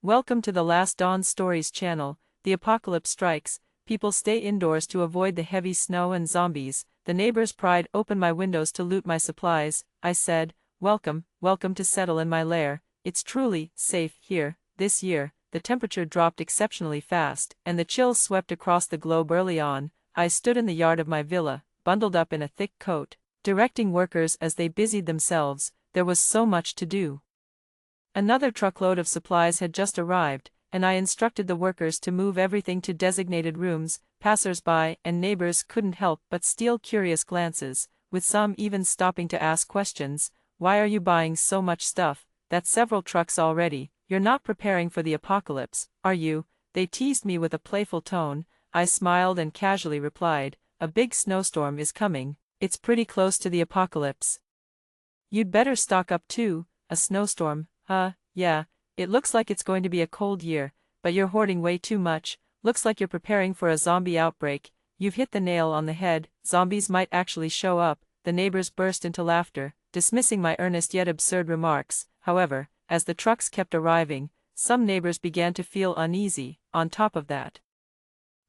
Welcome to the Last Dawn Stories channel. The apocalypse strikes, people stay indoors to avoid the heavy snow and zombies. The neighbors pried open my windows to loot my supplies. I said, welcome to settle in my lair. It's truly safe here. This year, the temperature dropped exceptionally fast, and the chills swept across the globe early on. I stood in the yard of my villa, bundled up in a thick coat, directing workers as they busied themselves. There was so much to do. Another truckload of supplies had just arrived, and I instructed the workers to move everything to designated rooms. Passers-by and neighbors couldn't help but steal curious glances, with some even stopping to ask questions. Why are you buying so much stuff? That's several trucks already. You're not preparing for the apocalypse, are you? They teased me with a playful tone. I smiled and casually replied, a big snowstorm is coming. It's pretty close to the apocalypse. You'd better stock up too. A snowstorm? Yeah, it looks like it's going to be a cold year, but you're hoarding way too much. Looks like you're preparing for a zombie outbreak. You've hit the nail on the head. Zombies might actually show up. The neighbors burst into laughter, dismissing my earnest yet absurd remarks. However, as the trucks kept arriving, some neighbors began to feel uneasy. On top of that,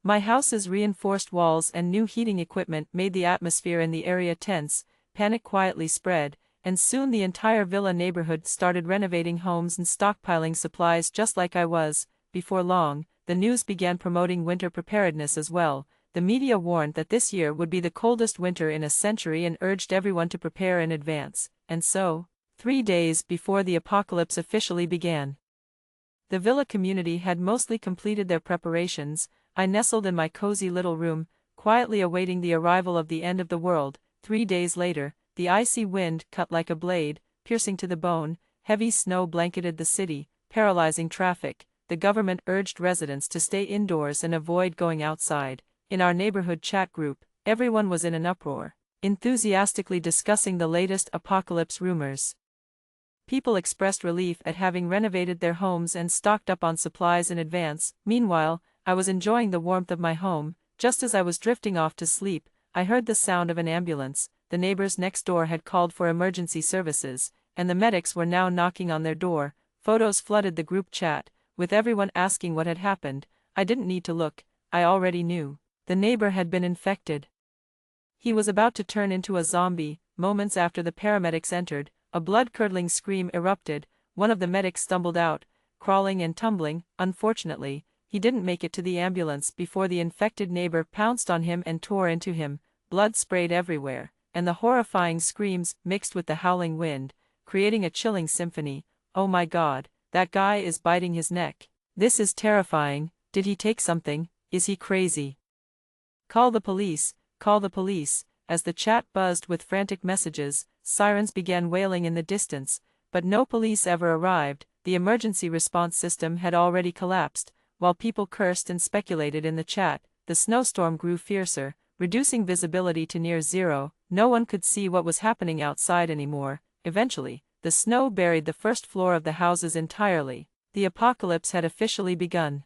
my house's reinforced walls and new heating equipment made the atmosphere in the area tense. Panic quietly spread, and soon the entire villa neighborhood started renovating homes and stockpiling supplies just like I was. Before long, the news began promoting winter preparedness as well. The media warned that this year would be the coldest winter in a century and urged everyone to prepare in advance. And so, 3 days before the apocalypse officially began, the villa community had mostly completed their preparations. I nestled in my cozy little room, quietly awaiting the arrival of the end of the world. 3 days later, the icy wind cut like a blade, piercing to the bone. Heavy snow blanketed the city, paralyzing traffic. The government urged residents to stay indoors and avoid going outside. In our neighborhood chat group, everyone was in an uproar, enthusiastically discussing the latest apocalypse rumors. People expressed relief at having renovated their homes and stocked up on supplies in advance. Meanwhile, I was enjoying the warmth of my home. Just as I was drifting off to sleep, I heard the sound of an ambulance. The neighbors next door had called for emergency services, and the medics were now knocking on their door. Photos flooded the group chat, with everyone asking what had happened. I didn't need to look, I already knew. The neighbor had been infected. He was about to turn into a zombie. Moments after the paramedics entered, a blood-curdling scream erupted. One of the medics stumbled out, crawling and tumbling. Unfortunately, he didn't make it to the ambulance before the infected neighbor pounced on him and tore into him. Blood sprayed everywhere, and the horrifying screams mixed with the howling wind, creating a chilling symphony. Oh my God, that guy is biting his neck. This is terrifying. Did he take something? Is he crazy? Call the police, call the police. As the chat buzzed with frantic messages, sirens began wailing in the distance, but no police ever arrived. The emergency response system had already collapsed. While people cursed and speculated in the chat, the snowstorm grew fiercer, reducing visibility to near zero. No one could see what was happening outside anymore. Eventually, the snow buried the first floor of the houses entirely. The apocalypse had officially begun.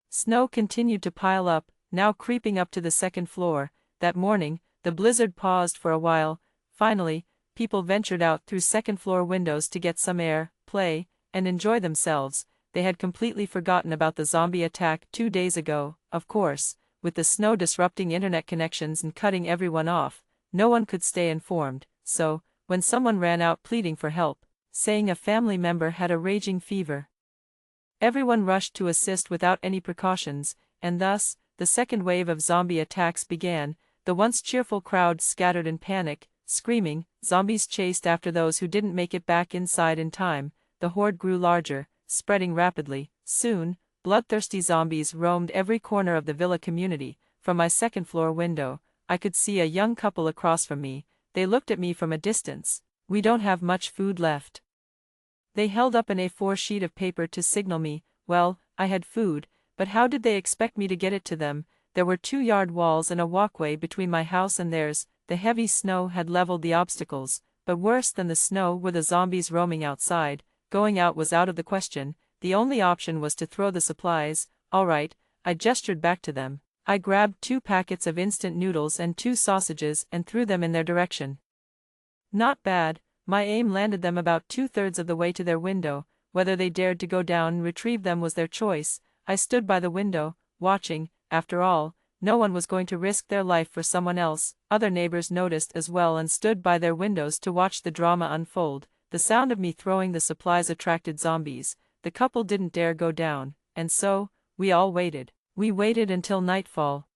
Snow continued to pile up, now creeping up to the second floor. That morning, the blizzard paused for a while. Finally, people ventured out through second-floor windows to get some air, play, and enjoy themselves. They had completely forgotten about the zombie attack 2 days ago. Of course, with the snow disrupting internet connections and cutting everyone off, no one could stay informed. So, when someone ran out pleading for help, saying a family member had a raging fever, everyone rushed to assist without any precautions, and thus, the second wave of zombie attacks began. The once cheerful crowd scattered in panic, screaming. Zombies chased after those who didn't make it back inside in time. The horde grew larger, spreading rapidly. Soon, bloodthirsty zombies roamed every corner of the villa community. From my second-floor window, I could see a young couple across from me. They looked at me from a distance. We don't have much food left. They held up an A4 sheet of paper to signal me. Well, I had food, but how did they expect me to get it to them? There were 2-yard walls and a walkway between my house and theirs. The heavy snow had leveled the obstacles, but worse than the snow were the zombies roaming outside. Going out was out of the question. The only option was to throw the supplies. All right, I gestured back to them. I grabbed 2 packets of instant noodles and 2 sausages and threw them in their direction. Not bad. My aim landed them about 2/3 of the way to their window. Whether they dared to go down and retrieve them was their choice. I stood by the window, watching. After all, no one was going to risk their life for someone else. Other neighbors noticed as well and stood by their windows to watch the drama unfold. The sound of me throwing the supplies attracted zombies. The couple didn't dare go down, and so, we all waited. We waited until nightfall.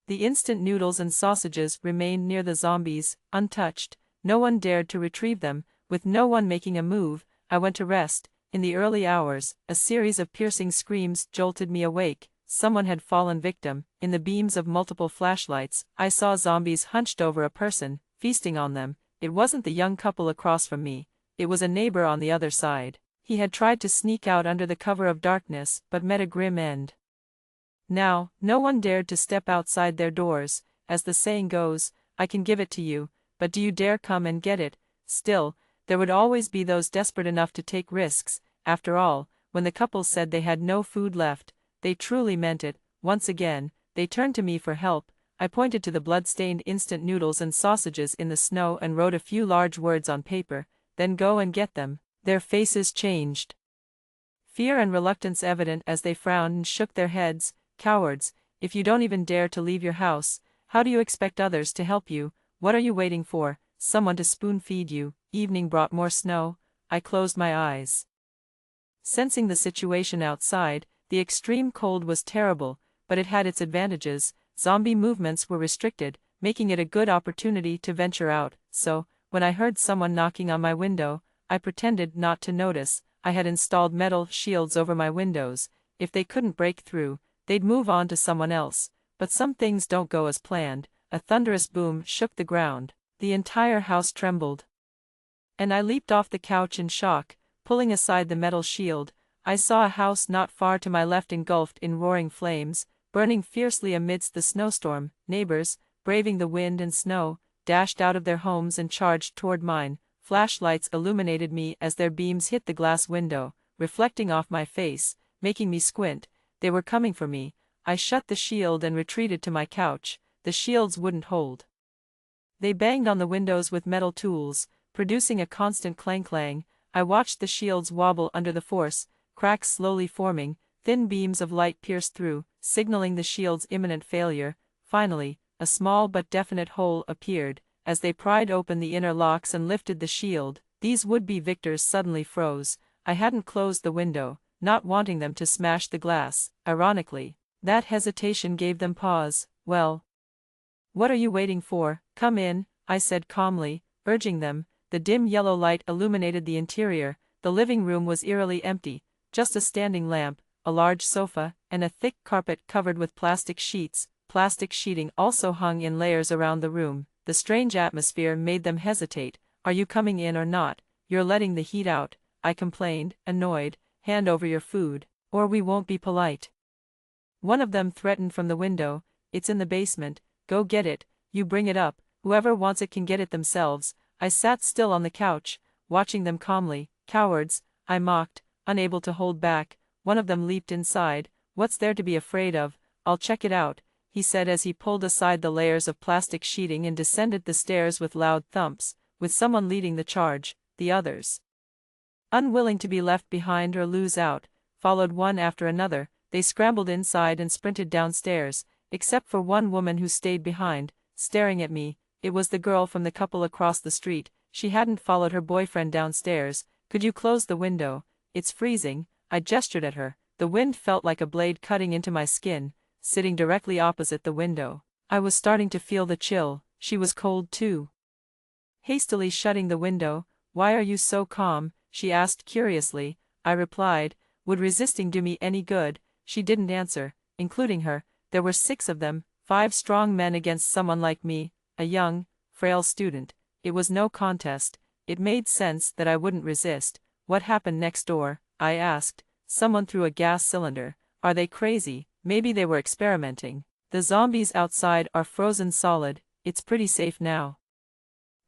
The instant noodles and sausages remained near the zombies, untouched. No one dared to retrieve them. With no one making a move, I went to rest. In the early hours, a series of piercing screams jolted me awake. Someone had fallen victim. In the beams of multiple flashlights, I saw zombies hunched over a person, feasting on them. It wasn't the young couple across from me. It was a neighbor on the other side. He had tried to sneak out under the cover of darkness, but met a grim end. Now, no one dared to step outside their doors. As the saying goes, I can give it to you, but do you dare come and get it? Still, there would always be those desperate enough to take risks. After all, when the couple said they had no food left, they truly meant it. Once again, they turned to me for help. I pointed to the blood-stained instant noodles and sausages in the snow and wrote a few large words on paper, "Then go and get them." Their faces changed. Fear and reluctance evident as they frowned and shook their heads. Cowards, if you don't even dare to leave your house, how do you expect others to help you? What are you waiting for? Someone to spoon-feed you? Evening brought more snow. I closed my eyes. Sensing the situation outside, the extreme cold was terrible, but it had its advantages. Zombie movements were restricted, making it a good opportunity to venture out. So, when I heard someone knocking on my window, I pretended not to notice. I had installed metal shields over my windows. If they couldn't break through, they'd move on to someone else. But some things don't go as planned. A thunderous boom shook the ground. The entire house trembled. And I leaped off the couch in shock, pulling aside the metal shield. I saw a house not far to my left engulfed in roaring flames, burning fiercely amidst the snowstorm. Neighbors, braving the wind and snow, dashed out of their homes and charged toward mine. Flashlights illuminated me as their beams hit the glass window, reflecting off my face, making me squint. They were coming for me. I shut the shield and retreated to my couch. The shields wouldn't hold. They banged on the windows with metal tools, producing a constant clang-clang. I watched the shields wobble under the force, cracks slowly forming. Thin beams of light pierced through, signaling the shield's imminent failure. Finally, a small but definite hole appeared. As they pried open the inner locks and lifted the shield, these would-be victors suddenly froze. I hadn't closed the window, not wanting them to smash the glass. Ironically, that hesitation gave them pause. "Well, what are you waiting for? Come in," I said calmly, urging them. The dim yellow light illuminated the interior. The living room was eerily empty, just a standing lamp, a large sofa, and a thick carpet covered with plastic sheets. Plastic sheeting also hung in layers around the room. The strange atmosphere made them hesitate. "Are you coming in or not? You're letting the heat out," I complained, annoyed. "Hand over your food, or we won't be polite." One of them threatened from the window. "It's in the basement. Go get it. You bring it up. Whoever wants it can get it themselves." I sat still on the couch, watching them calmly. "Cowards," I mocked, unable to hold back. One of them leaped inside. "What's there to be afraid of? I'll check it out," he said as he pulled aside the layers of plastic sheeting and descended the stairs with loud thumps. With someone leading the charge, the others, unwilling to be left behind or lose out, followed one after another. They scrambled inside and sprinted downstairs, except for one woman who stayed behind, staring at me. It was the girl from the couple across the street. She hadn't followed her boyfriend downstairs. "Could you close the window? It's freezing." I gestured at her. The wind felt like a blade cutting into my skin. Sitting directly opposite the window, I was starting to feel the chill. She was cold too. Hastily shutting the window, "Why are you so calm?" she asked curiously. I replied, "Would resisting do me any good?" She didn't answer. Including her, there were 6 of them, 5 strong men against someone like me, a young, frail student. It was no contest. It made sense that I wouldn't resist. "What happened next door?" I asked. "Someone threw a gas cylinder." "Are they crazy?" "Maybe they were experimenting." "The zombies outside are frozen solid. It's pretty safe now."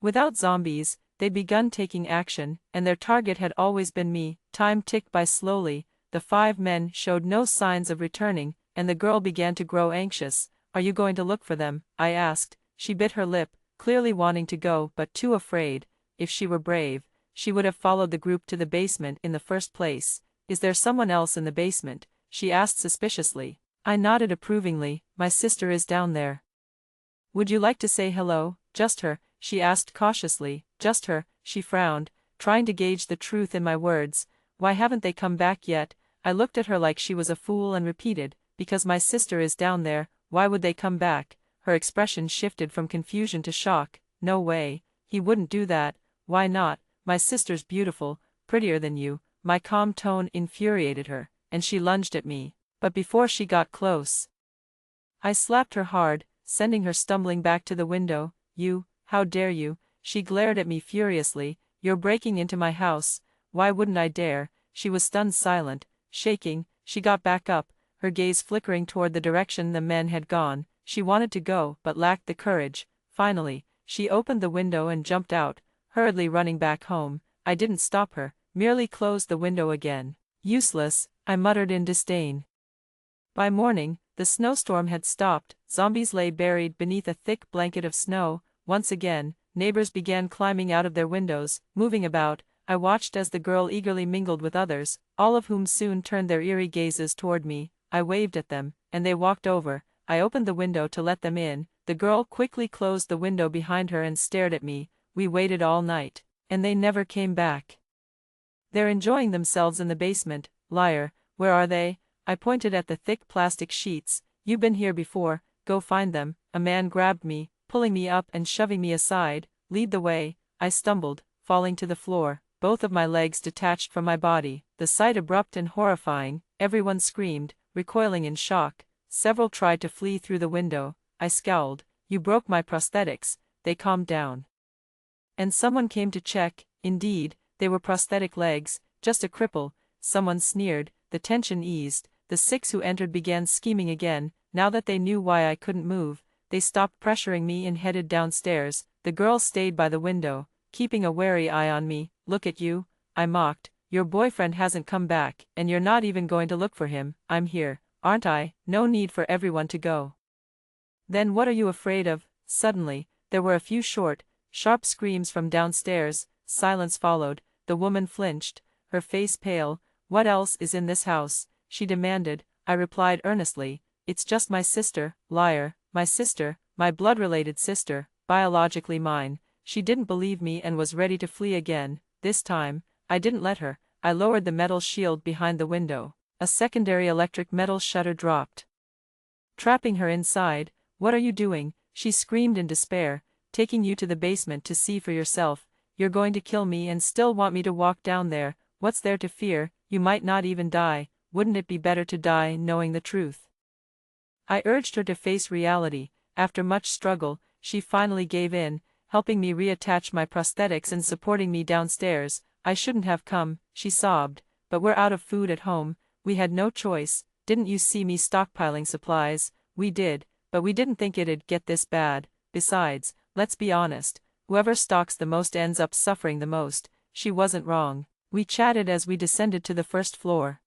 Without zombies, they'd begun taking action, and their target had always been me. Time ticked by slowly. The 5 men showed no signs of returning, and the girl began to grow anxious. "Are you going to look for them?" I asked. She bit her lip, clearly wanting to go but too afraid. If she were brave, she would have followed the group to the basement in the first place. Is there someone else in the basement? She asked suspiciously. I nodded approvingly. My sister is down there. Would you like to say hello? Just her, she asked cautiously. Just her, she frowned, trying to gauge the truth in my words. Why haven't they come back yet? I looked at her like she was a fool and repeated, because my sister is down there. Why would they come back? Her expression shifted from confusion to shock. No way, he wouldn't do that. Why not? My sister's beautiful, prettier than you. My calm tone infuriated her, and she lunged at me. But before she got close, I slapped her hard, sending her stumbling back to the window. You, how dare you? She glared at me furiously. You're breaking into my house. Why wouldn't I dare? She was stunned silent, shaking. She got back up, her gaze flickering toward the direction the men had gone. She wanted to go, but lacked the courage. Finally, she opened the window and jumped out, hurriedly running back home. I didn't stop her, merely closed the window again. Useless, I muttered in disdain. By morning, the snowstorm had stopped. Zombies lay buried beneath a thick blanket of snow. Once again, neighbors began climbing out of their windows, moving about. I watched as the girl eagerly mingled with others, all of whom soon turned their eerie gazes toward me. I waved at them, and they walked over. I opened the window to let them in. The girl quickly closed the window behind her and stared at me. We waited all night, and they never came back. They're enjoying themselves in the basement. Liar, where are they? I pointed at the thick plastic sheets. You've been here before, go find them. A man grabbed me, pulling me up and shoving me aside. Lead the way. I stumbled, falling to the floor, both of my legs detached from my body. The sight abrupt and horrifying. Everyone screamed, recoiling in shock. Several tried to flee through the window. I scowled. You broke my prosthetics. They calmed down. And someone came to check. Indeed, they were prosthetic legs, just a cripple. Someone sneered. The tension eased. The 6 who entered began scheming again. Now that they knew why I couldn't move, they stopped pressuring me and headed downstairs. The girl stayed by the window, keeping a wary eye on me. Look at you, I mocked. Your boyfriend hasn't come back, and you're not even going to look for him. I'm here, aren't I? No need for everyone to go. Then what are you afraid of? Suddenly, there were a few short, sharp screams from downstairs. Silence followed. The woman flinched, her face pale. What else is in this house? She demanded. I replied earnestly. It's just my sister. Liar, my sister, my blood-related sister, biologically mine. She didn't believe me and was ready to flee again. This time, I didn't let her. I lowered the metal shield behind the window. A secondary electric metal shutter dropped, trapping her inside. What are you doing? She screamed in despair. Taking you to the basement to see for yourself. You're going to kill me and still want me to walk down there. What's there to fear? You might not even die. Wouldn't it be better to die knowing the truth? I urged her to face reality. After much struggle, she finally gave in, helping me reattach my prosthetics and supporting me downstairs. I shouldn't have come, she sobbed, but we're out of food at home. We had no choice. Didn't you see me stockpiling supplies? We did, but we didn't think it'd get this bad. Besides, let's be honest, whoever stocks the most ends up suffering the most. She wasn't wrong. We chatted as we descended to the first floor.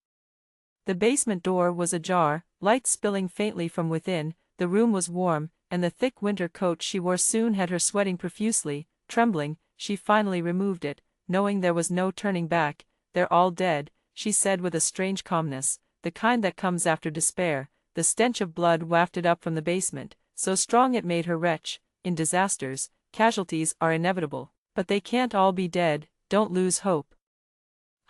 The basement door was ajar, light spilling faintly from within. The room was warm, and the thick winter coat she wore soon had her sweating profusely. Trembling, she finally removed it, knowing there was no turning back. They're all dead, she said with a strange calmness, the kind that comes after despair. The stench of blood wafted up from the basement, so strong it made her retch. In disasters, casualties are inevitable, but they can't all be dead. Don't lose hope.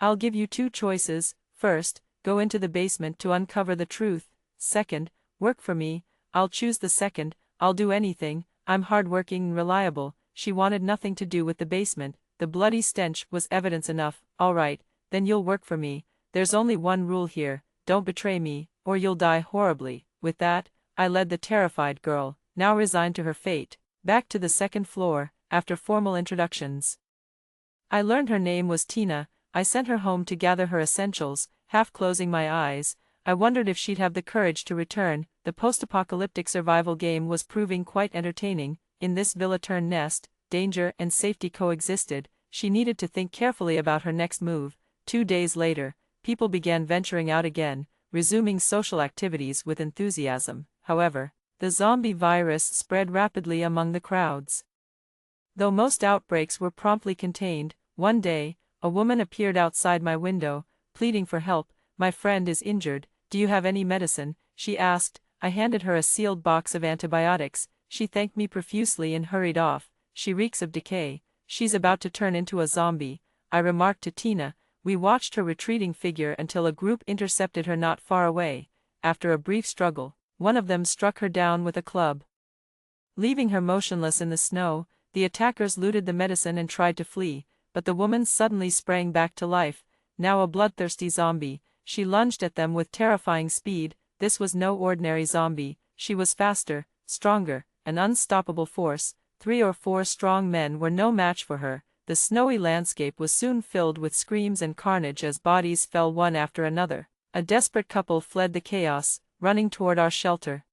I'll give you 2 choices. First, go into the basement to uncover the truth. Second, work for me. I'll choose the second. I'll do anything. I'm hardworking and reliable. She wanted nothing to do with the basement. The bloody stench was evidence enough. All right, then you'll work for me. There's only one rule here. Don't betray me, or you'll die horribly. With that, I led the terrified girl, now resigned to her fate, back to the second floor. After formal introductions, I learned her name was Tina. I sent her home to gather her essentials. Half closing my eyes, I wondered if she'd have the courage to return. The post-apocalyptic survival game was proving quite entertaining. In this villa-turned nest, danger and safety coexisted. She needed to think carefully about her next move. 2 days later, people began venturing out again, resuming social activities with enthusiasm. However, the zombie virus spread rapidly among the crowds. Though most outbreaks were promptly contained, One day, a woman appeared outside my window, pleading for help. My friend is injured, do you have any medicine? She asked. I handed her a sealed box of antibiotics. She thanked me profusely and hurried off. She reeks of decay. She's about to turn into a zombie, I remarked to Tina. We watched her retreating figure until a group intercepted her not far away. After a brief struggle, one of them struck her down with a club. Leaving her motionless in the snow, the attackers looted the medicine and tried to flee, but the woman suddenly sprang back to life. Now a bloodthirsty zombie, she lunged at them with terrifying speed. This was no ordinary zombie, she was faster, stronger, an unstoppable force. 3 or 4 strong men were no match for her. The snowy landscape was soon filled with screams and carnage as bodies fell one after another. A desperate couple fled the chaos, running toward our shelter.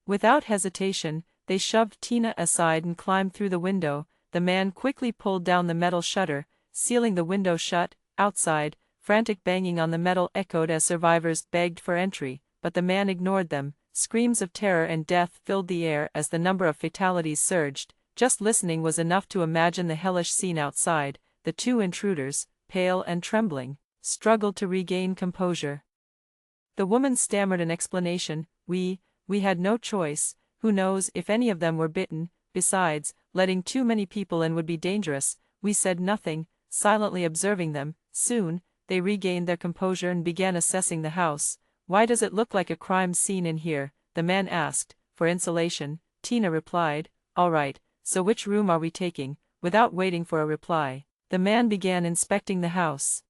Without hesitation, they shoved Tina aside and climbed through the window. The man quickly pulled down the metal shutter, sealing the window shut. Outside, frantic banging on the metal echoed as survivors begged for entry, but the man ignored them. Screams of terror and death filled the air as the number of fatalities surged. Just listening was enough to imagine the hellish scene outside. The 2 intruders, pale and trembling, struggled to regain composure. The woman stammered an explanation. We had no choice. Who knows if any of them were bitten? Besides, letting too many people in would be dangerous. We said nothing, silently observing them. Soon, they regained their composure and began assessing the house. Why does it look like a crime scene in here? The man asked. For insulation, Tina replied. All right, so which room are we taking? Without waiting for a reply, the man began inspecting the house.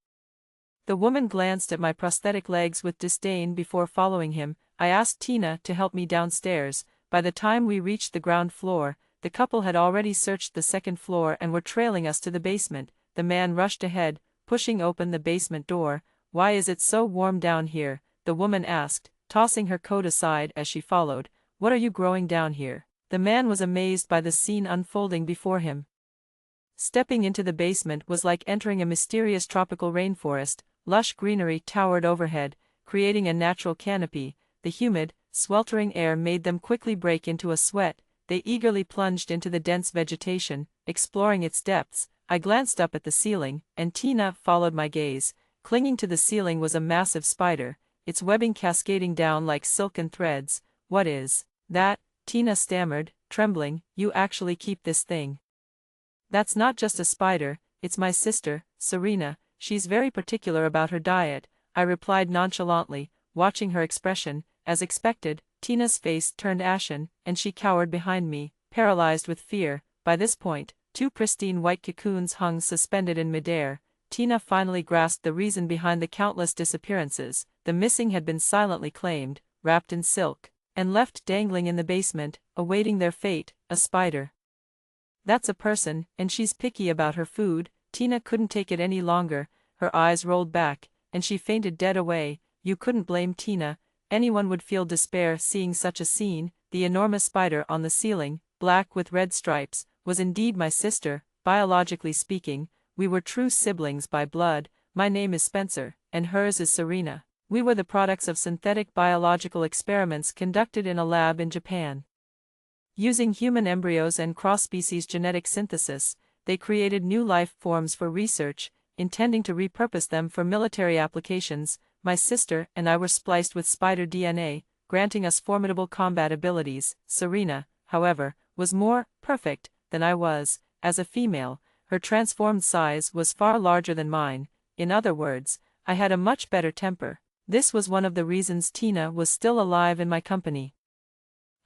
The woman glanced at my prosthetic legs with disdain before following him. I asked Tina to help me downstairs. By the time we reached the ground floor, the couple had already searched the second floor and were trailing us to the basement. The man rushed ahead, pushing open the basement door. Why is it so warm down here? The woman asked, tossing her coat aside as she followed. What are you growing down here? The man was amazed by the scene unfolding before him. Stepping into the basement was like entering a mysterious tropical rainforest. Lush greenery towered overhead, creating a natural canopy. The humid, sweltering air made them quickly break into a sweat. They eagerly plunged into the dense vegetation, exploring its depths. I glanced up at the ceiling, and Tina followed my gaze. Clinging to the ceiling was a massive spider, its webbing cascading down like silken threads. What is that? Tina stammered, trembling. You actually keep this thing? That's not just a spider, it's my sister, Serena. She's very particular about her diet, I replied nonchalantly, watching her expression. As expected, Tina's face turned ashen, and she cowered behind me, paralyzed with fear. By this point, 2 pristine white cocoons hung suspended in midair. Tina finally grasped the reason behind the countless disappearances. The missing had been silently claimed, wrapped in silk, and left dangling in the basement, awaiting their fate. A spider. That's a person, and she's picky about her food. Tina couldn't take it any longer. Her eyes rolled back, and she fainted dead away. You couldn't blame Tina. Anyone would feel despair seeing such a scene. The enormous spider on the ceiling, black with red stripes, was indeed my sister. Biologically speaking, we were true siblings by blood. My name is Spencer, and hers is Serena. We were the products of synthetic biological experiments conducted in a lab in Japan. Using human embryos and cross-species genetic synthesis, they created new life forms for research, intending to repurpose them for military applications. My sister and I were spliced with spider DNA, granting us formidable combat abilities. Serena, however, was more perfect than I was. As a female, her transformed size was far larger than mine. In other words, I had a much better temper. This was one of the reasons Tina was still alive in my company.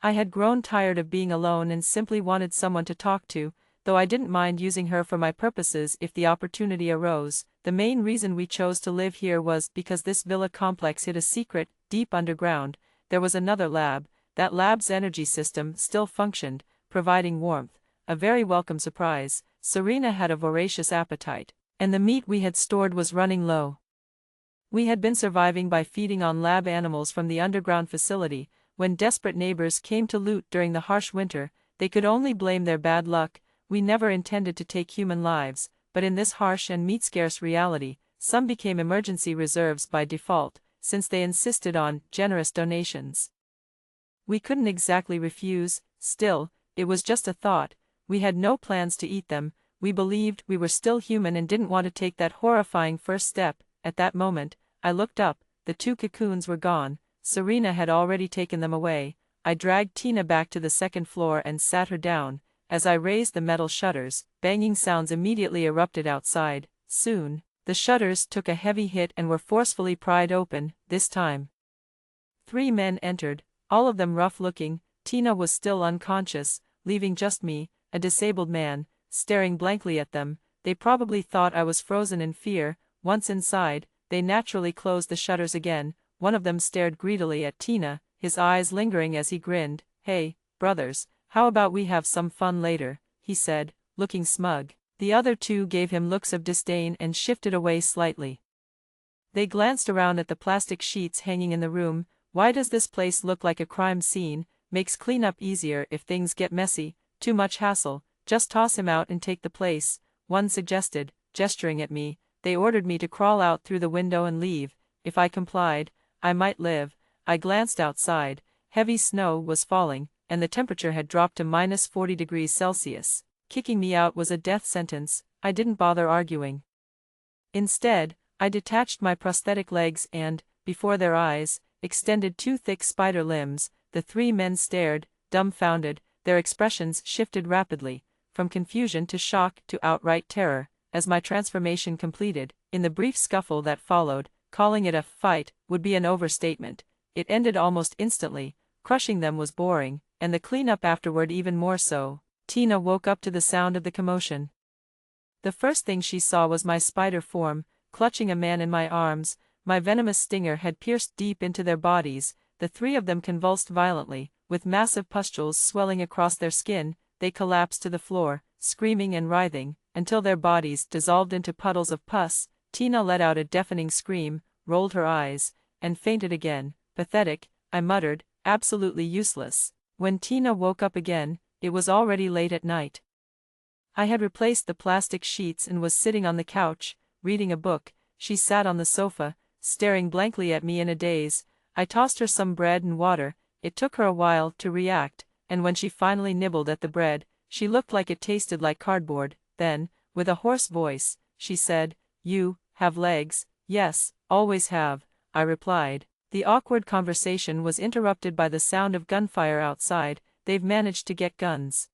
I had grown tired of being alone and simply wanted someone to talk to, though I didn't mind using her for my purposes if the opportunity arose. The main reason we chose to live here was because this villa complex hid a secret, deep underground. There was another lab. That lab's energy system still functioned, providing warmth, a very welcome surprise. Serena had a voracious appetite, and the meat we had stored was running low. We had been surviving by feeding on lab animals from the underground facility. When desperate neighbors came to loot during the harsh winter, they could only blame their bad luck. We never intended to take human lives, but in this harsh and meat-scarce reality, some became emergency reserves by default, since they insisted on generous donations. We couldn't exactly refuse. Still, it was just a thought. We had no plans to eat them. We believed we were still human and didn't want to take that horrifying first step. At that moment, I looked up, the 2 cocoons were gone, Serena had already taken them away. I dragged Tina back to the second floor and sat her down. As I raised the metal shutters, banging sounds immediately erupted outside. Soon, the shutters took a heavy hit and were forcefully pried open. This time, 3 men entered, all of them rough-looking. Tina was still unconscious, leaving just me, a disabled man, staring blankly at them. They probably thought I was frozen in fear. Once inside, they naturally closed the shutters again. One of them stared greedily at Tina, his eyes lingering as he grinned. "Hey, brothers, how about we have some fun later?" he said, looking smug. The other 2 gave him looks of disdain and shifted away slightly. They glanced around at the plastic sheets hanging in the room. "Why does this place look like a crime scene? Makes cleanup easier if things get messy. Too much hassle. Just toss him out and take the place," one suggested, gesturing at me. They ordered me to crawl out through the window and leave. If I complied, I might live. I glanced outside. Heavy snow was falling, and the temperature had dropped to -40 degrees Celsius. Kicking me out was a death sentence. I didn't bother arguing. Instead, I detached my prosthetic legs and, before their eyes, extended 2 thick spider limbs. The 3 men stared, dumbfounded. Their expressions shifted rapidly, from confusion to shock to outright terror, as my transformation completed. In the brief scuffle that followed, calling it a fight would be an overstatement. It ended almost instantly. Crushing them was boring, and the cleanup afterward even more so. Tina woke up to the sound of the commotion. The first thing she saw was my spider form, clutching a man in my arms. My venomous stinger had pierced deep into their bodies. The 3 of them convulsed violently, with massive pustules swelling across their skin. They collapsed to the floor, screaming and writhing, until their bodies dissolved into puddles of pus. Tina let out a deafening scream, rolled her eyes, and fainted again. "Pathetic," I muttered, "absolutely useless." When Tina woke up again, it was already late at night. I had replaced the plastic sheets and was sitting on the couch, reading a book. She sat on the sofa, staring blankly at me in a daze. I tossed her some bread and water. It took her a while to react, and when she finally nibbled at the bread, she looked like it tasted like cardboard. Then, with a hoarse voice, she said, "You have legs?" "Yes, always have," I replied. The awkward conversation was interrupted by the sound of gunfire outside. "They've managed to get guns."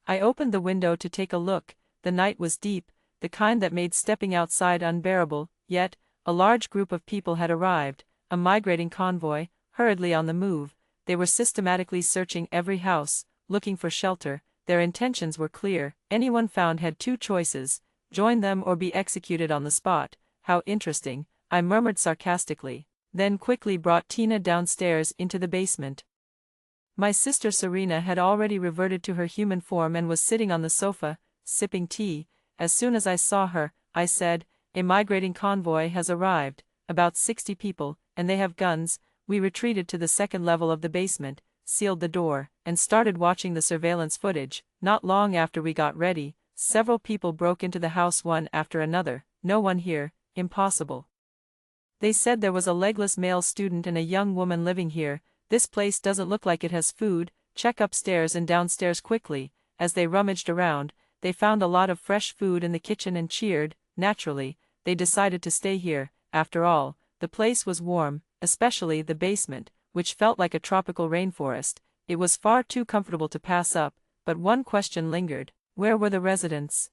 I opened the window to take a look. The night was deep, the kind that made stepping outside unbearable, yet, a large group of people had arrived, a migrating convoy, hurriedly on the move. They were systematically searching every house, looking for shelter. Their intentions were clear. Anyone found had 2 choices: join them or be executed on the spot. "How interesting," I murmured sarcastically, then quickly brought Tina downstairs into the basement. My sister Serena had already reverted to her human form and was sitting on the sofa, sipping tea. As soon as I saw her, I said, "A migrating convoy has arrived, about 60 people, and they have guns." We retreated to the second level of the basement, sealed the door, and started watching the surveillance footage. Not long after we got ready, several people broke into the house one after another. "No one here." "Impossible. They said there was a legless male student and a young woman living here. This place doesn't look like it has food. Check upstairs and downstairs quickly." As they rummaged around, they found a lot of fresh food in the kitchen and cheered. Naturally, they decided to stay here. After all, the place was warm, especially the basement, which felt like a tropical rainforest. It was far too comfortable to pass up, but one question lingered. Where were the residents?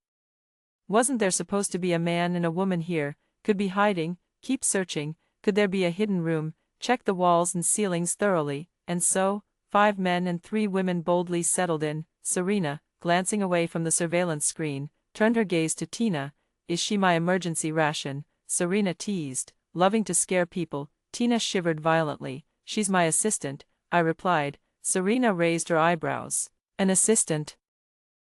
Wasn't there supposed to be a man and a woman here? Could be hiding. Keep searching. Could there be a hidden room? Check the walls and ceilings thoroughly. And so, 5 men and 3 women boldly settled in. Serena, glancing away from the surveillance screen, turned her gaze to Tina. "Is she my emergency ration?" Serena teased, loving to scare people. Tina shivered violently. "She's my assistant," I replied. Serena raised her eyebrows. "An assistant?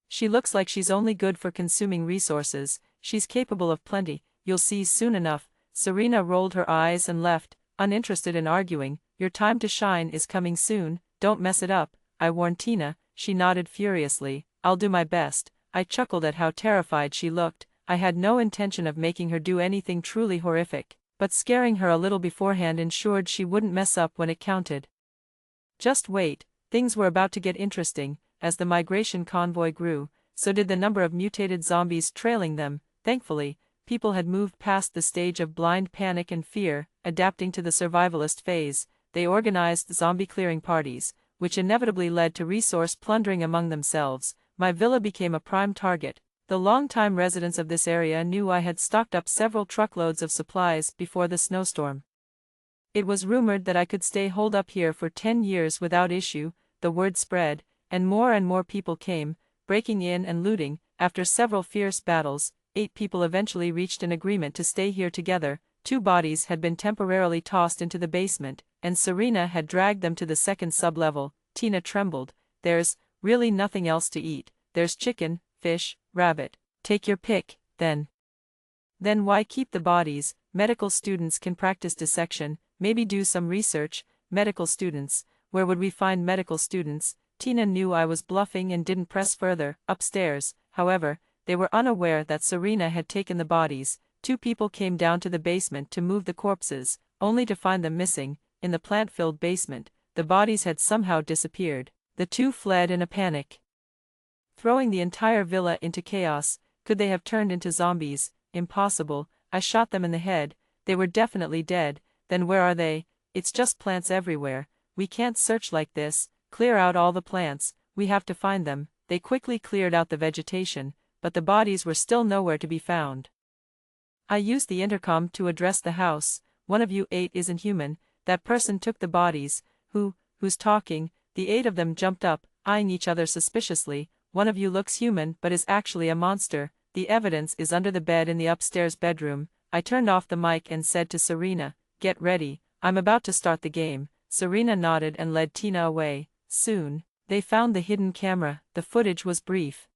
She looks like she's only good for consuming resources. She's capable of plenty. You'll see soon enough." Serena rolled her eyes and left, uninterested in arguing. "Your time to shine is coming soon. Don't mess it up," I warned Tina. She nodded furiously. "I'll do my best." I chuckled at how terrified she looked. I had no intention of making her do anything truly horrific, but scaring her a little beforehand ensured she wouldn't mess up when it counted. Just wait, things were about to get interesting. As the migration convoy grew, so did the number of mutated zombies trailing them. Thankfully, people had moved past the stage of blind panic and fear, adapting to the survivalist phase. They organized zombie clearing parties, which inevitably led to resource plundering among themselves. My villa became a prime target. The long-time residents of this area knew I had stocked up several truckloads of supplies before the snowstorm. It was rumored that I could stay holed up here for 10 years without issue. The word spread, and more people came, breaking in and looting. After several fierce battles, 8 people eventually reached an agreement to stay here together. 2 bodies had been temporarily tossed into the basement, and Serena had dragged them to the second sub-level. Tina trembled. There's really nothing else to eat. There's chicken, fish, rabbit. Take your pick, then. Then why keep the bodies? Medical students can practice dissection, maybe do some research. Medical students, where would we find medical students? Tina knew I was bluffing and didn't press further. Upstairs, however, they were unaware that Serena had taken the bodies. 2 people came down to the basement to move the corpses, only to find them missing. In the plant-filled basement, the bodies had somehow disappeared. The 2 fled in a panic, throwing the entire villa into chaos. Could they have turned into zombies? Impossible. I shot them in the head. They were definitely dead. Then where are they? It's just plants everywhere. We can't search like this. Clear out all the plants. We have to find them. They quickly cleared out the vegetation, but the bodies were still nowhere to be found. I used the intercom to address the house. One of you 8 isn't human. That person took the bodies. Who's talking? The 8 of them jumped up, eyeing each other suspiciously. One of you looks human but is actually a monster. The evidence is under the bed in the upstairs bedroom. I turned off the mic and said to Serena, "Get ready, I'm about to start the game." Serena nodded and led Tina away. Soon, they found the hidden camera. The footage was brief.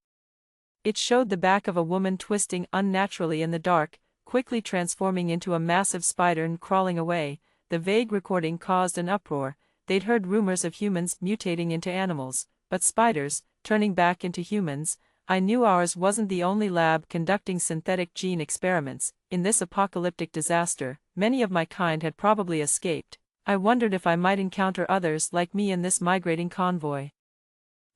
It showed the back of a woman twisting unnaturally in the dark, quickly transforming into a massive spider and crawling away. The vague recording caused an uproar. They'd heard rumors of humans mutating into animals, but spiders, turning back into humans. I knew ours wasn't the only lab conducting synthetic gene experiments. In this apocalyptic disaster, many of my kind had probably escaped. I wondered if I might encounter others like me in this migrating convoy.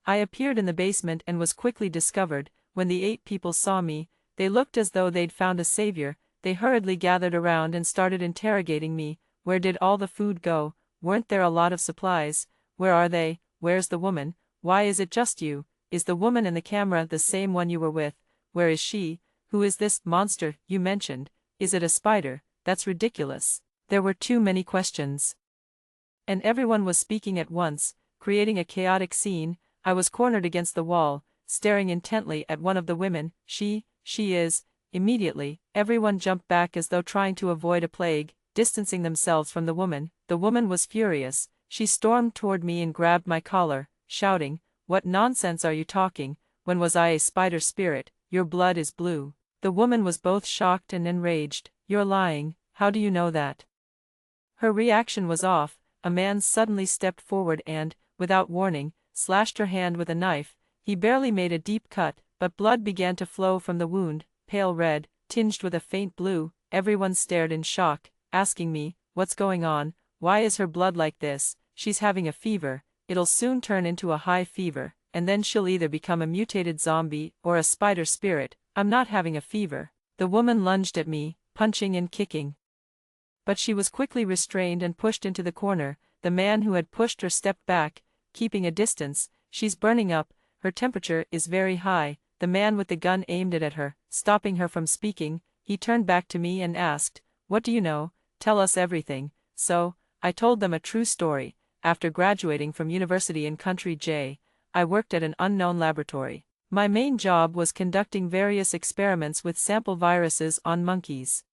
I appeared in the basement and was quickly discovered. When the 8 people saw me, they looked as though they'd found a savior. They hurriedly gathered around and started interrogating me. Where did all the food go? Weren't there a lot of supplies? Where are they? Where's the woman? Why is it just you? Is the woman in the camera the same one you were with? Where is she? Who is this monster you mentioned? Is it a spider? That's ridiculous. There were too many questions. And everyone was speaking at once, creating a chaotic scene. I was cornered against the wall, staring intently at one of the women. She is. Immediately, everyone jumped back as though trying to avoid a plague, distancing themselves from the woman. The woman was furious. She stormed toward me and grabbed my collar, shouting, "What nonsense are you talking? When was I a spider spirit? Your blood is blue." The woman was both shocked and enraged. "You're lying. How do you know that?" Her reaction was off. A man suddenly stepped forward and, without warning, slashed her hand with a knife. He barely made a deep cut, but blood began to flow from the wound, pale red, tinged with a faint blue. Everyone stared in shock, asking me, "What's going on? Why is her blood like this?" "She's having a fever. It'll soon turn into a high fever, and then she'll either become a mutated zombie or a spider spirit." "I'm not having a fever." The woman lunged at me, punching and kicking. But she was quickly restrained and pushed into the corner. The man who had pushed her stepped back, keeping a distance. "She's burning up. Her temperature is very high." The man with the gun aimed it at her, stopping her from speaking. He turned back to me and asked, "What do you know? Tell us everything." So, I told them a true story. After graduating from university in Country J, I worked at an unknown laboratory. My main job was conducting various experiments with sample viruses on monkeys.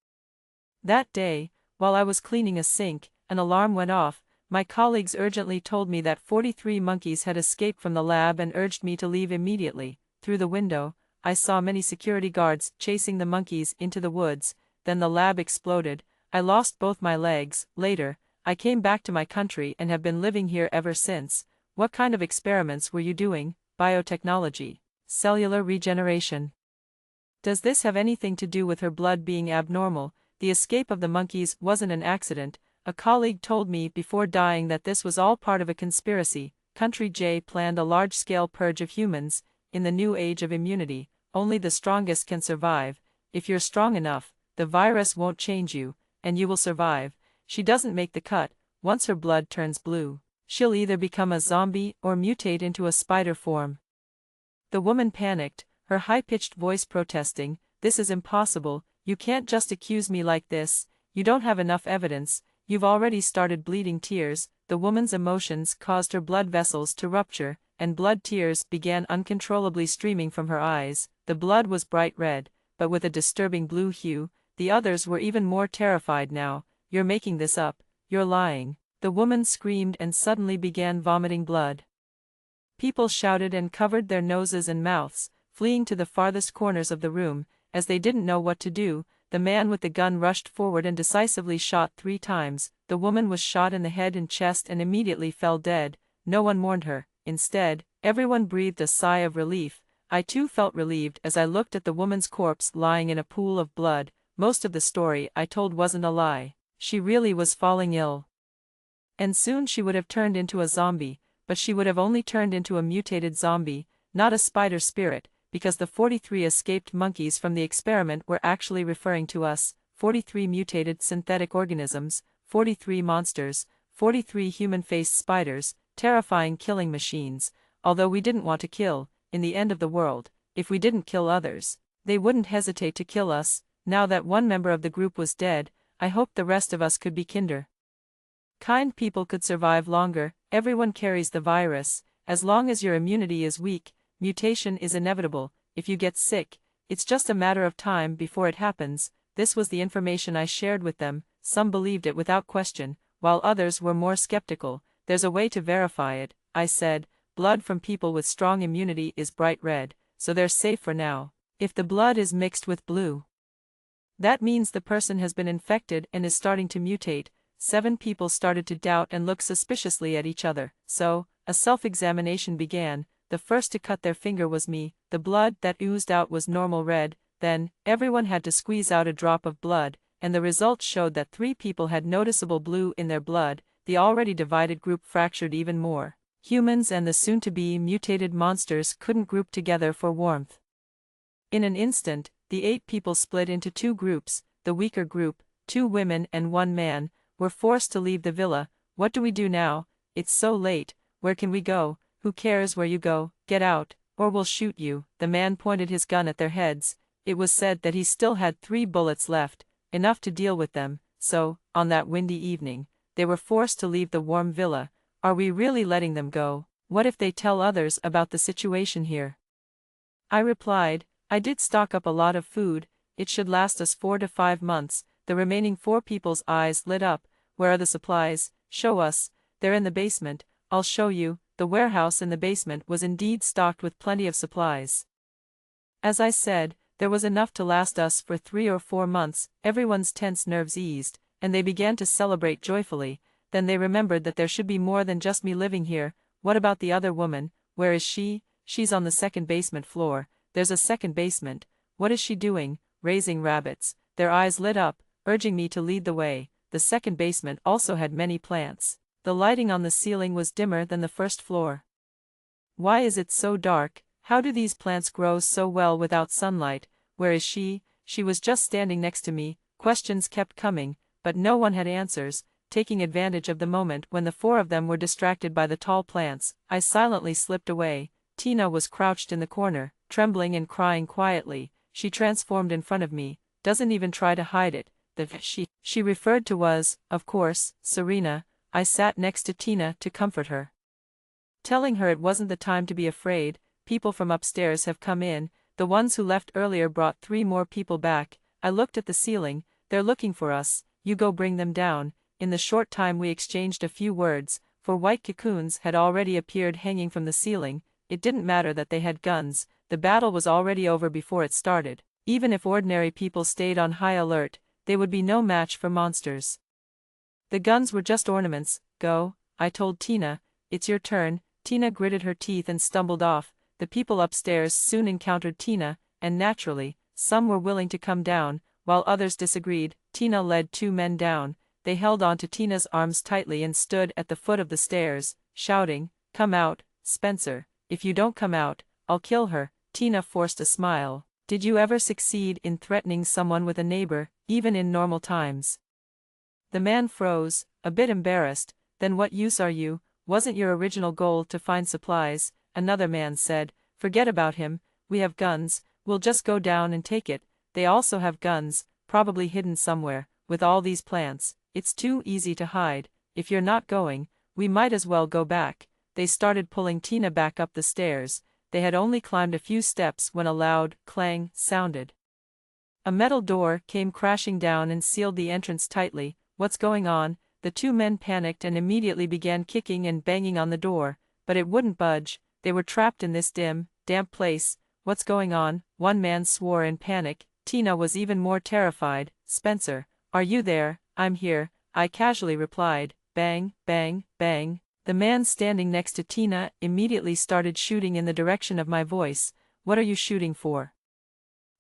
That day, while I was cleaning a sink, an alarm went off. My colleagues urgently told me that 43 monkeys had escaped from the lab and urged me to leave immediately. Through the window, I saw many security guards chasing the monkeys into the woods. Then the lab exploded. I lost both my legs. Later, I came back to my country and have been living here ever since. What kind of experiments were you doing? Biotechnology. Cellular regeneration. Does this have anything to do with her blood being abnormal? The escape of the monkeys wasn't an accident. A colleague told me before dying that this was all part of a conspiracy. Country J planned a large-scale purge of humans. in the new age of immunity, only the strongest can survive. If you're strong enough, the virus won't change you, and you will survive. She doesn't make the cut. Once her blood turns blue, she'll either become a zombie or mutate into a spider form. The woman panicked, her high-pitched voice protesting, "This is impossible, you can't just accuse me like this, you don't have enough evidence, you've already started bleeding." Tears, the woman's emotions caused her blood vessels to rupture, and blood tears began uncontrollably streaming from her eyes. The blood was bright red, but with a disturbing blue hue. The others were even more terrified now. "You're making this up, you're lying." The woman screamed and suddenly began vomiting blood. People shouted and covered their noses and mouths, fleeing to the farthest corners of the room. As they didn't know what to do, the man with the gun rushed forward and decisively shot 3 times. The woman was shot in the head and chest and immediately fell dead. No one mourned her. Instead, everyone breathed a sigh of relief. I too felt relieved as I looked at the woman's corpse lying in a pool of blood. Most of the story I told wasn't a lie. She really was falling ill. And soon she would have turned into a zombie, but she would have only turned into a mutated zombie, not a spider spirit, because the 43 escaped monkeys from the experiment were actually referring to us, 43 mutated synthetic organisms, 43 monsters, 43 human-faced spiders, terrifying killing machines. Although we didn't want to kill, in the end of the world, if we didn't kill others, they wouldn't hesitate to kill us. Now that one member of the group was dead, I hoped the rest of us could be kinder. Kind people could survive longer. Everyone carries the virus. As long as your immunity is weak, mutation is inevitable. If you get sick, it's just a matter of time before it happens. This was the information I shared with them. Some believed it without question, while others were more skeptical. "There's a way to verify it," I said. "Blood from people with strong immunity is bright red, so they're safe for now. If the blood is mixed with blue, that means the person has been infected and is starting to mutate." 7 people started to doubt and look suspiciously at each other. So, a self-examination began. The first to cut their finger was me. The blood that oozed out was normal red. Then, everyone had to squeeze out a drop of blood, and the results showed that 3 people had noticeable blue in their blood. The already divided group fractured even more. Humans and the soon-to-be mutated monsters couldn't group together for warmth. In an instant, the 8 people split into 2 groups. The weaker group, 2 women and 1 man, were forced to leave the villa. "What do we do now? It's so late. Where can we go?" "Who cares where you go? Get out, or we'll shoot you." The man pointed his gun at their heads. It was said that he still had 3 bullets left, enough to deal with them. So, on that windy evening, they were forced to leave the warm villa. Are we really letting them go? What if they tell others about the situation here? I replied, "I did stock up a lot of food. It should last us 4 to 5 months. The remaining 4 people's eyes lit up. "Where are the supplies? Show us." "They're in the basement." "I'll show you." The warehouse in the basement was indeed stocked with plenty of supplies. As I said, there was enough to last us for 3 or 4 months. Everyone's tense nerves eased, and they began to celebrate joyfully. Then they remembered that there should be more than just me living here. "What about the other woman? Where is she?" "She's on the 2nd basement floor." "There's a 2nd basement. What is she doing?" "Raising rabbits." Their eyes lit up, urging me to lead the way. The 2nd basement also had many plants. The lighting on the ceiling was dimmer than the 1st floor. "Why is it so dark? How do these plants grow so well without sunlight?" "Where is she?" "She was just standing next to me." Questions kept coming, but no one had answers. Taking advantage of the moment when the 4 of them were distracted by the tall plants, I silently slipped away. Tina was crouched in the corner, trembling and crying quietly. She transformed in front of me, doesn't even try to hide it. The she referred to was, of course, Serena. I sat next to Tina to comfort her, telling her it wasn't the time to be afraid. "People from upstairs have come in. The ones who left earlier brought 3 more people back." I looked at the ceiling. "They're looking for us. You go bring them down." In the short time we exchanged a few words, for white cocoons had already appeared hanging from the ceiling. It didn't matter that they had guns. The battle was already over before it started. Even if ordinary people stayed on high alert, they would be no match for monsters. The guns were just ornaments. "Go," I told Tina. "It's your turn." Tina gritted her teeth and stumbled off. The people upstairs soon encountered Tina, and naturally, some were willing to come down, while others disagreed. Tina led 2 men down. They held on to Tina's arms tightly and stood at the foot of the stairs, shouting, "Come out, Spencer. If you don't come out, I'll kill her." Tina forced a smile. "Did you ever succeed in threatening someone with a neighbor, even in normal times?" The man froze, a bit embarrassed. "Then what use are you? Wasn't your original goal to find supplies?" Another man said. "Forget about him, we have guns, we'll just go down and take it." They also have guns, probably hidden somewhere. With all these plants, it's too easy to hide. If you're not going, we might as well go back. They started pulling Tina back up the stairs. They had only climbed a few steps when a loud clang sounded. A metal door came crashing down and sealed the entrance tightly. "What's going on?" The two men panicked and immediately began kicking and banging on the door, but it wouldn't budge. They were trapped in this dim, damp place. "What's going on?" One man swore in panic. Tina was even more terrified. "Spencer, are you there?" "I'm here," I casually replied. Bang, bang, bang. The man standing next to Tina immediately started shooting in the direction of my voice. "What are you shooting for?"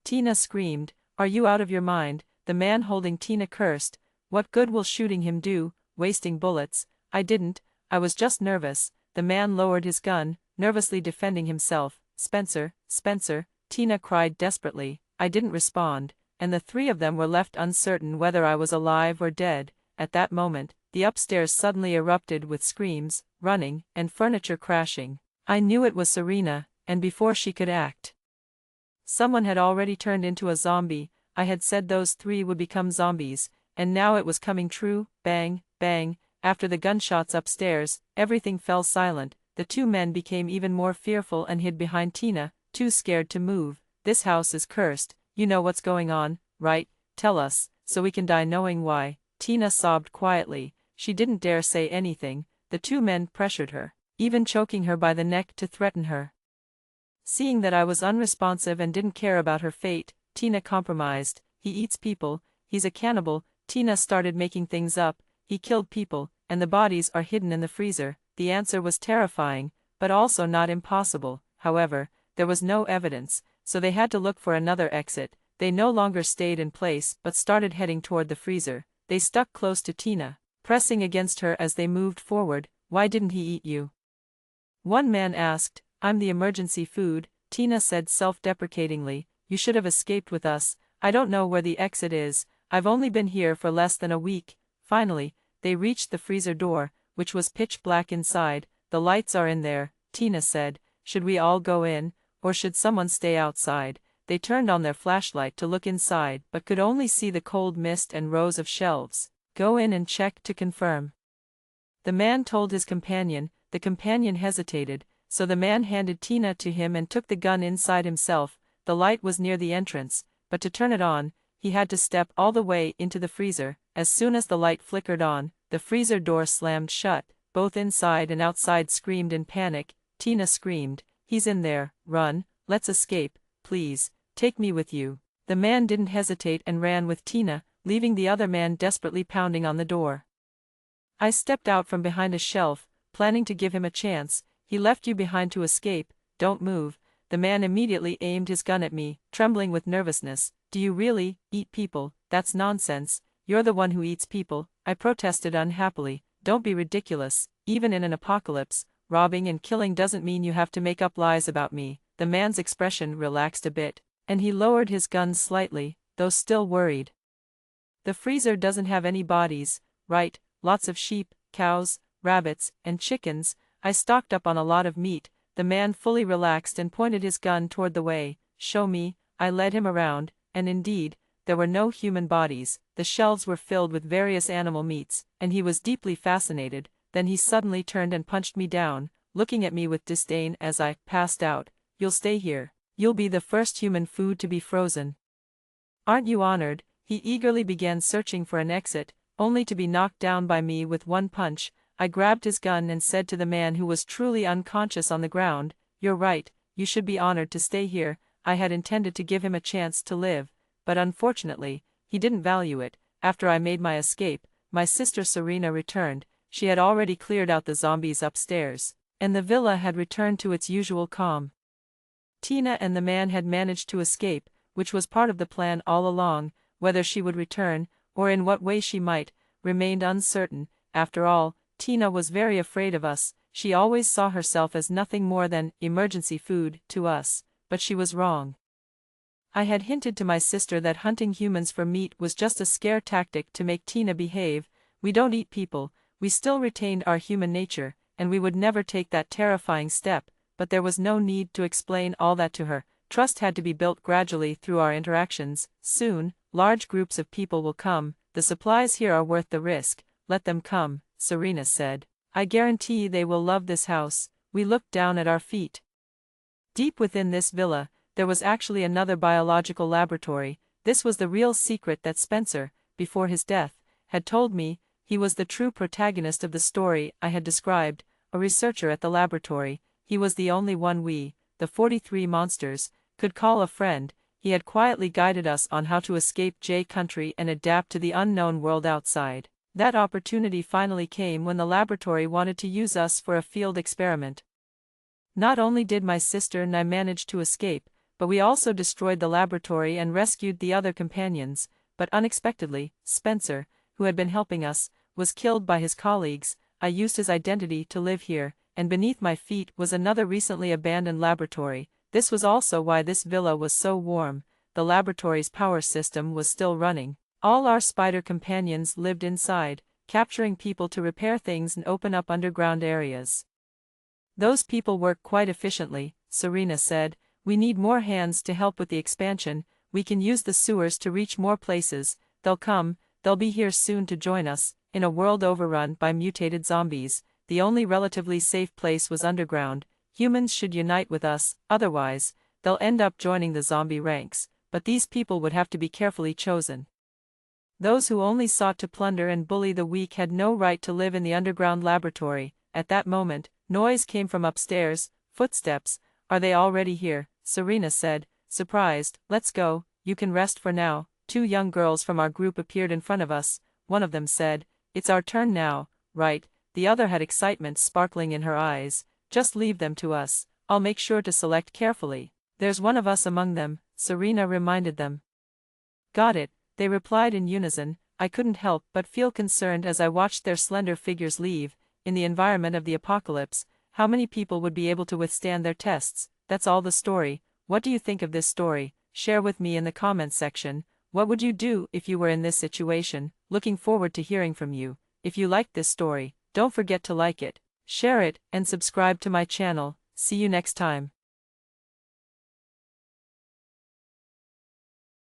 Tina screamed. "Are you out of your mind?" The man holding Tina cursed. "What good will shooting him do, wasting bullets?" "I didn't, I was just nervous." The man lowered his gun, nervously defending himself. "Spencer, Spencer," Tina cried desperately. I didn't respond, and the three of them were left uncertain whether I was alive or dead. At that moment, the upstairs suddenly erupted with screams, running, and furniture crashing. I knew it was Serena, and before she could act, someone had already turned into a zombie. I had said those three would become zombies, and now it was coming true. Bang, bang. After the gunshots upstairs, everything fell silent. The two men became even more fearful and hid behind Tina, too scared to move. "This house is cursed. You know what's going on, right? Tell us, so we can die knowing why." Tina sobbed quietly. She didn't dare say anything. The two men pressured her, even choking her by the neck to threaten her. Seeing that I was unresponsive and didn't care about her fate, Tina compromised. "He eats people, he's a cannibal." Tina started making things up. "He killed people, and the bodies are hidden in the freezer." The answer was terrifying, but also not impossible. However, there was no evidence, so they had to look for another exit. They no longer stayed in place but started heading toward the freezer. They stuck close to Tina, pressing against her as they moved forward. "Why didn't he eat you?" one man asked. "I'm the emergency food," Tina said self-deprecatingly. "You should have escaped with us. I don't know where the exit is. I've only been here for less than a week." Finally, they reached the freezer door, which was pitch black inside. "The lights are in there," Tina said. "Should we all go in, or should someone stay outside?" They turned on their flashlight to look inside but could only see the cold mist and rows of shelves. "Go in and check to confirm," the man told his companion. The companion hesitated, so the man handed Tina to him and took the gun inside himself. The light was near the entrance, but to turn it on, he had to step all the way into the freezer. As soon as the light flickered on, the freezer door slammed shut. Both inside and outside screamed in panic. Tina screamed, "He's in there, run, let's escape, please, take me with you." The man didn't hesitate and ran with Tina, leaving the other man desperately pounding on the door. I stepped out from behind a shelf, planning to give him a chance. "He left you behind to escape, don't move." The man immediately aimed his gun at me, trembling with nervousness. "Do you really eat people?" "That's nonsense, you're the one who eats people," I protested unhappily. "Don't be ridiculous. Even in an apocalypse, robbing and killing doesn't mean you have to make up lies about me." The man's expression relaxed a bit, and he lowered his gun slightly, though still worried. "The freezer doesn't have any bodies, right? Lots of sheep, cows, rabbits, and chickens." I stocked up on a lot of meat. The man fully relaxed and pointed his gun toward the way. "Show me." I led him around, and indeed, there were no human bodies. The shelves were filled with various animal meats, and he was deeply fascinated. Then he suddenly turned and punched me down, looking at me with disdain as I passed out. "You'll stay here. You'll be the first human food to be frozen. Aren't you honored?" He eagerly began searching for an exit, only to be knocked down by me with one punch. I grabbed his gun and said to the man who was truly unconscious on the ground, "You're right, you should be honored to stay here." I had intended to give him a chance to live, but unfortunately, he didn't value it. After I made my escape, my sister Serena returned. She had already cleared out the zombies upstairs, and the villa had returned to its usual calm. Tina and the man had managed to escape, which was part of the plan all along. Whether she would return, or in what way she might, remained uncertain. After all, Tina was very afraid of us. She always saw herself as nothing more than emergency food to us, but she was wrong. I had hinted to my sister that hunting humans for meat was just a scare tactic to make Tina behave. We don't eat people, we still retained our human nature, and we would never take that terrifying step, but there was no need to explain all that to her. Trust had to be built gradually through our interactions. Soon, large groups of people will come. The supplies here are worth the risk. Let them come, Serena said. I guarantee they will love this house. We looked down at our feet. Deep within this villa, there was actually another biological laboratory. This was the real secret that Spencer, before his death, had told me. He was the true protagonist of the story I had described, a researcher at the laboratory. He was the only one we, the 43 monsters, could call a friend. He had quietly guided us on how to escape J Country and adapt to the unknown world outside. That opportunity finally came when the laboratory wanted to use us for a field experiment. Not only did my sister and I manage to escape, but we also destroyed the laboratory and rescued the other companions, but unexpectedly, Spencer, who had been helping us, was killed by his colleagues. I used his identity to live here, and beneath my feet was another recently abandoned laboratory. This was also why this villa was so warm. The laboratory's power system was still running. All our spider companions lived inside, capturing people to repair things and open up underground areas. Those people work quite efficiently, Serena said. We need more hands to help with the expansion. We can use the sewers to reach more places. They'll come, they'll be here soon to join us. In a world overrun by mutated zombies, the only relatively safe place was underground. Humans should unite with us, otherwise, they'll end up joining the zombie ranks, but these people would have to be carefully chosen. Those who only sought to plunder and bully the weak had no right to live in the underground laboratory. At that moment, noise came from upstairs. Footsteps. Are they already here? Serena said, surprised. Let's go, you can rest for now. 2 young girls from our group appeared in front of us. One of them said, it's our turn now, right? The other had excitement sparkling in her eyes. Just leave them to us. I'll make sure to select carefully. There's one of us among them, Serena reminded them. Got it, they replied in unison. I couldn't help but feel concerned as I watched their slender figures leave. In the environment of the apocalypse, how many people would be able to withstand their tests? That's all the story. What do you think of this story? Share with me in the comments section. What would you do if you were in this situation? Looking forward to hearing from you. If you liked this story, don't forget to like it, share it, and subscribe to my channel. See you next time.